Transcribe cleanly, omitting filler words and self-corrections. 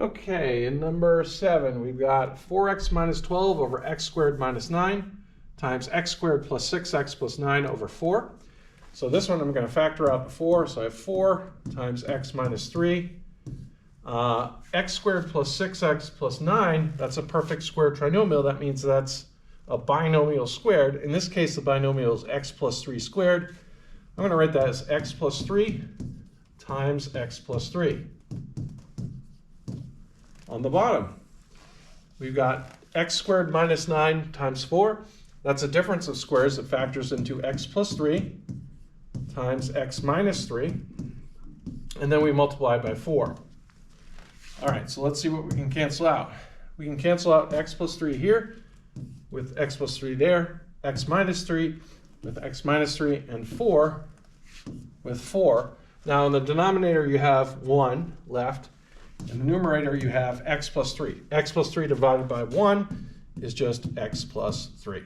Okay, in number 7, we've got 4x minus 12 over x squared minus 9 times x squared plus 6x plus 9 over 4. So this one I'm going to factor out the 4. So I have 4 times x minus 3. X squared plus 6x plus 9, that's a perfect square trinomial. That means that's a binomial squared. In this case, the binomial is x plus 3 squared. I'm going to write that as x plus 3 times x plus 3. On the bottom, we've got x squared minus 9 times 4. That's a difference of squares that factors into x plus 3 times x minus 3. And then we multiply by 4. All right, so let's see what we can cancel out. We can cancel out x plus 3 here with x plus 3 there, x minus 3 with x minus 3, and 4 with 4. Now in the denominator you have 1 left. In the numerator you have x plus 3. X plus 3 divided by 1 is just x plus 3.